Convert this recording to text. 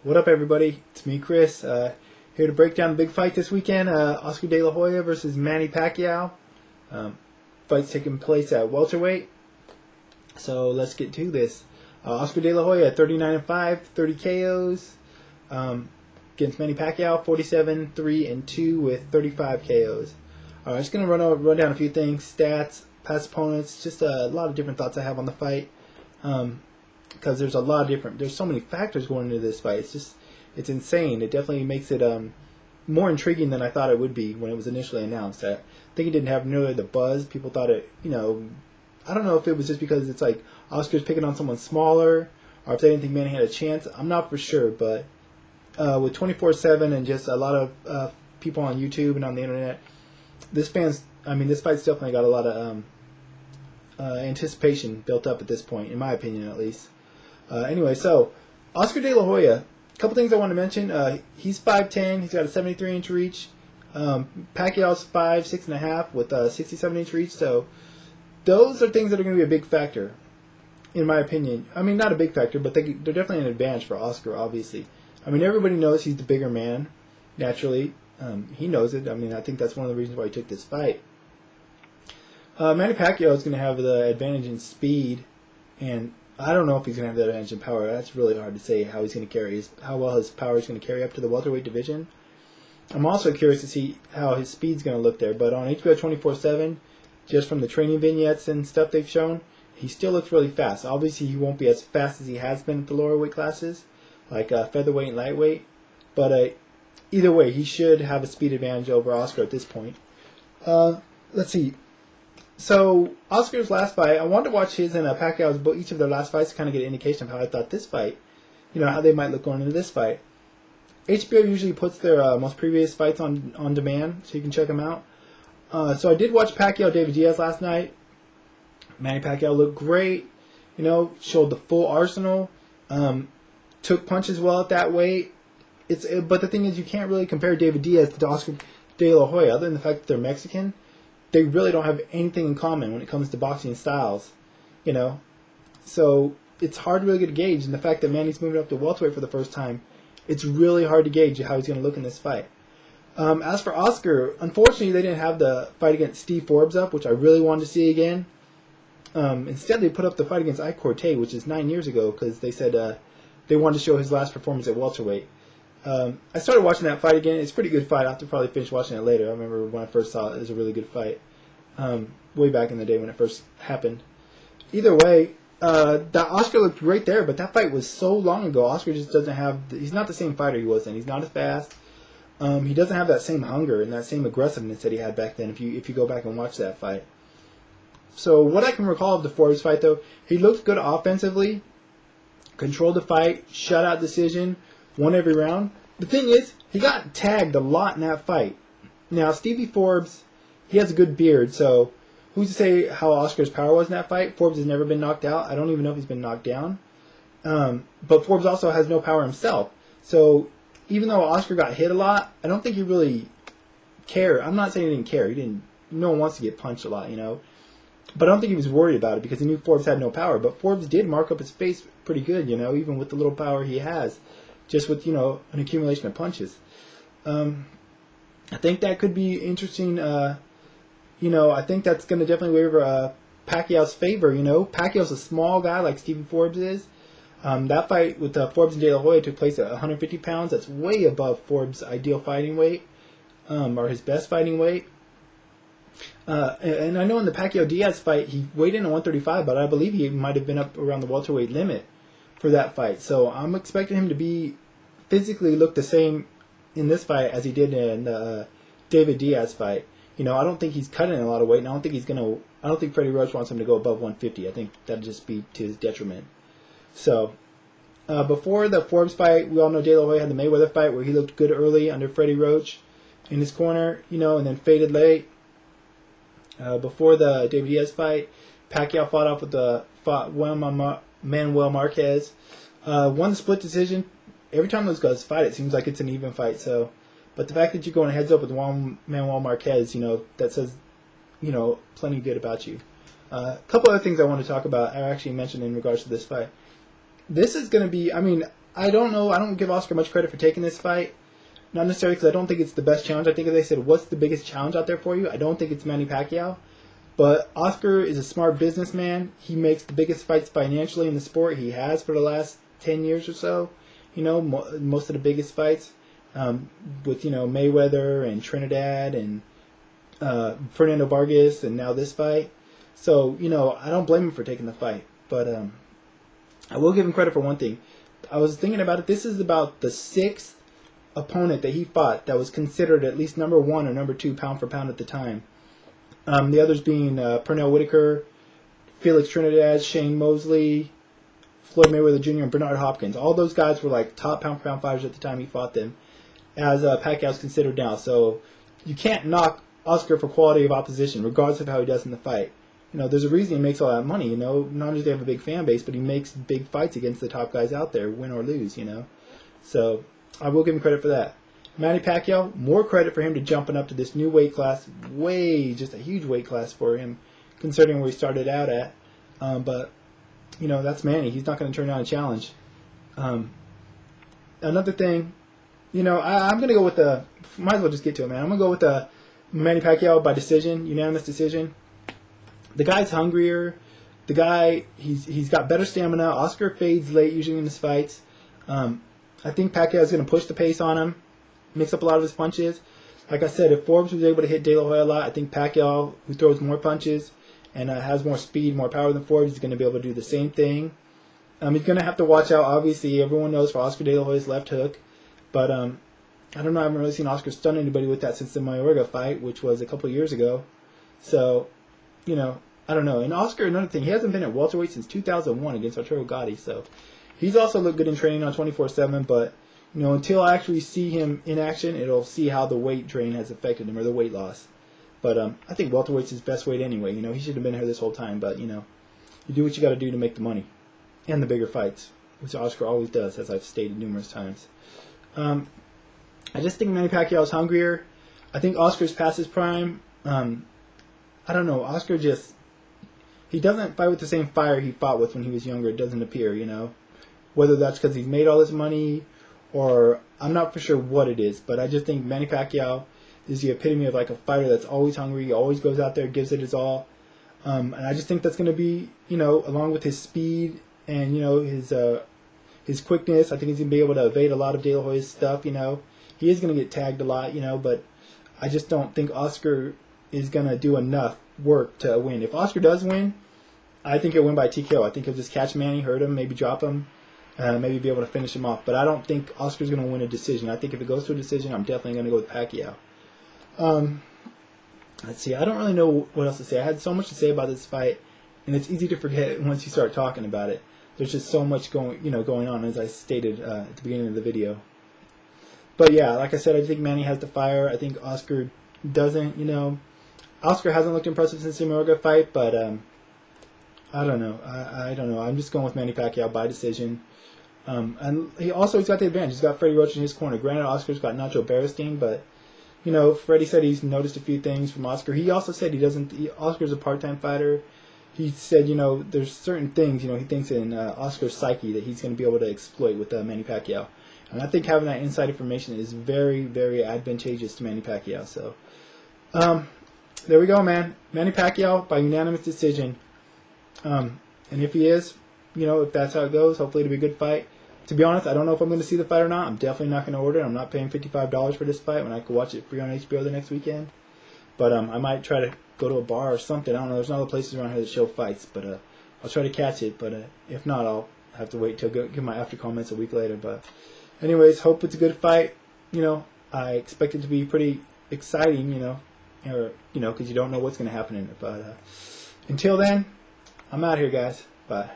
What up, everybody? It's me, Chris, here to break down the big fight this weekend, Oscar De La Hoya versus Manny Pacquiao. Fight's taking place at welterweight. So let's get to this. Oscar De La Hoya, 39-5, 30 KOs. Against Manny Pacquiao, 47-3-2 with 35 KOs. I'm just going to run down a few things, stats, past opponents, just a lot of different thoughts I have on the fight. Because there's so many factors going into this fight. It's insane. It definitely makes it more intriguing than I thought it would be when it was initially announced. I think it didn't have nearly the buzz. People thought it, I don't know if it was just because it's like Oscar's picking on someone smaller, or if they didn't think Manny had a chance. I'm not for sure, but with 24/7 and just a lot of people on YouTube and on the internet, this fight's definitely got a lot of anticipation built up at this point, in my opinion at least. Anyway, so Oscar De La Hoya, a couple things I want to mention. He's 5'10", he's got a 73-inch reach. Pacquiao's 6'5" with a 67-inch reach. So those are things that are going to be a big factor, in my opinion. I mean, not a big factor, but they're definitely an advantage for Oscar, obviously. I mean, everybody knows he's the bigger man, naturally. He knows it. I mean, I think that's one of the reasons why he took this fight. Manny Pacquiao is going to have the advantage in speed, and I don't know if he's going to have that advantage in power. That's really hard to say how well his power is going to carry up to the welterweight division. I'm also curious to see how his speed's going to look there. But on HBO 24/7, just from the training vignettes and stuff they've shown, he still looks really fast. Obviously, he won't be as fast as he has been at the lower weight classes, like featherweight and lightweight. But either way, he should have a speed advantage over Oscar at this point. Let's see. So, Oscar's last fight, I wanted to watch his and Pacquiao's, each of their last fights to kind of get an indication of how I thought this fight, how they might look going into this fight. HBO usually puts their most previous fights on demand, so you can check them out. So I did watch Pacquiao-David Diaz last night. Manny Pacquiao looked great, showed the full arsenal, took punches well at that weight. But the thing is, you can't really compare David Diaz to Oscar De La Hoya, other than the fact that they're Mexican. They really don't have anything in common when it comes to boxing styles, So it's hard to really get a gauge. And the fact that Manny's moving up to welterweight for the first time, it's really hard to gauge how he's going to look in this fight. As for Oscar, unfortunately, they didn't have the fight against Steve Forbes up, which I really wanted to see again. Instead, they put up the fight against Ike Corte, which is 9 years ago, because they said they wanted to show his last performance at welterweight. I started watching that fight again. It's a pretty good fight. I'll have to probably finish watching it later. I remember when I first saw it, it was a really good fight. Way back in the day when it first happened. Either way, that Oscar looked great there, but that fight was so long ago. Oscar just doesn't have... He's not the same fighter he was then. He's not as fast. He doesn't have that same hunger and that same aggressiveness that he had back then if you go back and watch that fight. So what I can recall of the Forbes fight, though, he looked good offensively, controlled the fight, shutout decision, won every round. The thing is, he got tagged a lot in that fight. Now, Stevie Forbes, he has a good beard, so who's to say how Oscar's power was in that fight? Forbes has never been knocked out. I don't even know if he's been knocked down. But Forbes also has no power himself. So even though Oscar got hit a lot, I don't think he really cared. I'm not saying he didn't care. No one wants to get punched a lot, But I don't think he was worried about it because he knew Forbes had no power. But Forbes did mark up his face pretty good, even with the little power he has. Just with, an accumulation of punches. I think that could be interesting. I think that's going to definitely waver Pacquiao's favor. Pacquiao's a small guy like Stephen Forbes is. That fight with Forbes and De La Hoya took place at 150 pounds. That's way above Forbes' ideal fighting weight, or his best fighting weight. And I know in the Pacquiao-Diaz fight, he weighed in at 135, but I believe he might have been up around the welterweight limit for that fight. So I'm expecting him to be physically look the same in this fight as he did in the David Diaz fight. I don't think he's cutting a lot of weight, and I don't think Freddie Roach wants him to go above 150. I think that'd just be to his detriment. So, before the Forbes fight, we all know De La Hoya had the Mayweather fight where he looked good early under Freddie Roach in his corner, and then faded late. Before the David Diaz fight, Pacquiao fought Manuel Marquez. Won the split decision. Every time those guys fight, it seems like it's an even fight. But the fact that you're going heads up with Manuel Marquez, that says, plenty good about you. A couple other things I want to talk about, I actually mentioned in regards to this fight. This is going to be, I don't know. I don't give Oscar much credit for taking this fight. Not necessarily because I don't think it's the best challenge. I think if they said, what's the biggest challenge out there for you? I don't think it's Manny Pacquiao. But Oscar is a smart businessman. He makes the biggest fights financially in the sport. He has for the last 10 years or so. You know, most of the biggest fights with, you know, Mayweather and Trinidad and Fernando Vargas and now this fight. So, you know, I don't blame him for taking the fight. But I will give him credit for one thing. I was thinking about it. This is about the 6th opponent that he fought that was considered at least number 1 or number 2 pound for pound at the time. The others being Pernell Whitaker, Felix Trinidad, Shane Mosley, Floyd Mayweather Jr., and Bernard Hopkins. All those guys were like top pound for pound fighters at the time he fought them, as Pacquiao's considered now. So you can't knock Oscar for quality of opposition, regardless of how he does in the fight. You know, there's a reason he makes all that money. You know, not only does he have a big fan base, but he makes big fights against the top guys out there, win or lose. You know, so I will give him credit for that. Manny Pacquiao, more credit for him to jumping up to this new weight class, just a huge weight class for him, considering where he started out at. But, you know, that's Manny. He's not going to turn down a challenge. Another thing, you know, I'm going to go with might as well just get to it, man. I'm going to go with the Manny Pacquiao by decision, unanimous decision. The guy's hungrier. The guy, he's got better stamina. Oscar fades late usually in his fights. I think Pacquiao's going to push the pace on him, mix up a lot of his punches. Like I said, if Forbes was able to hit De La Hoya a lot, I think Pacquiao, who throws more punches and has more speed, more power than Forbes, is going to be able to do the same thing. He's going to have to watch out, obviously. Everyone knows for Oscar De La Hoya's left hook. But I don't know, I haven't really seen Oscar stun anybody with that since the Mayorga fight, which was a couple of years ago. So, you know, I don't know. And Oscar, another thing, he hasn't been at welterweight since 2001 against Arturo Gatti. So he's also looked good in training on 24/7, but you know, until I actually see him in action, it'll see how the weight drain has affected him or the weight loss. But I think welterweight's his best weight anyway. You know, he should have been here this whole time. But you know, you do what you got to do to make the money and the bigger fights, which Oscar always does, as I've stated numerous times. I just think Manny Pacquiao is hungrier. I think Oscar's past his prime. I don't know. Oscar he doesn't fight with the same fire he fought with when he was younger. It doesn't appear, you know. Whether that's because he's made all this money, or I'm not for sure what it is, but I just think Manny Pacquiao is the epitome of like a fighter that's always hungry, he always goes out there, gives it his all. And I just think that's going to be, you know, along with his speed and, you know, his quickness, I think he's going to be able to evade a lot of De La Hoya's stuff, you know. He is going to get tagged a lot, you know, but I just don't think Oscar is going to do enough work to win. If Oscar does win, I think he'll win by TKO. I think he'll just catch Manny, hurt him, maybe drop him, maybe be able to finish him off. But I don't think Oscar's going to win a decision. I think if it goes to a decision, I'm definitely going to go with Pacquiao. Let's see. I don't really know what else to say. I had so much to say about this fight, and it's easy to forget once you start talking about it. There's just so much going on, as I stated at the beginning of the video. But yeah, like I said, I think Manny has the fire. I think Oscar doesn't. You know, Oscar hasn't looked impressive since the Mayorga fight, but I don't know. I don't know. I'm just going with Manny Pacquiao by decision. And he's got the advantage. He's got Freddie Roach in his corner. Granted, Oscar's got Nacho Beristain, but you know, Freddie said he's noticed a few things from Oscar. He also said Oscar's a part-time fighter. He said, you know, there's certain things, you know, he thinks in Oscar's psyche that he's going to be able to exploit with Manny Pacquiao. And I think having that inside information is very, very advantageous to Manny Pacquiao. So, there we go, man. Manny Pacquiao by unanimous decision. And if he is, you know, if that's how it goes, hopefully it'll be a good fight. To be honest, I don't know if I'm going to see the fight or not. I'm definitely not going to order it. I'm not paying $55 for this fight when I could watch it free on HBO the next weekend. But I might try to go to a bar or something. I don't know. There's no other places around here that show fights. But I'll try to catch it. But if not, I'll have to wait till give my after comments a week later. But anyways, hope it's a good fight. You know, I expect it to be pretty exciting, you know, because you don't know what's going to happen in it. But until then, I'm out here, guys. Bye.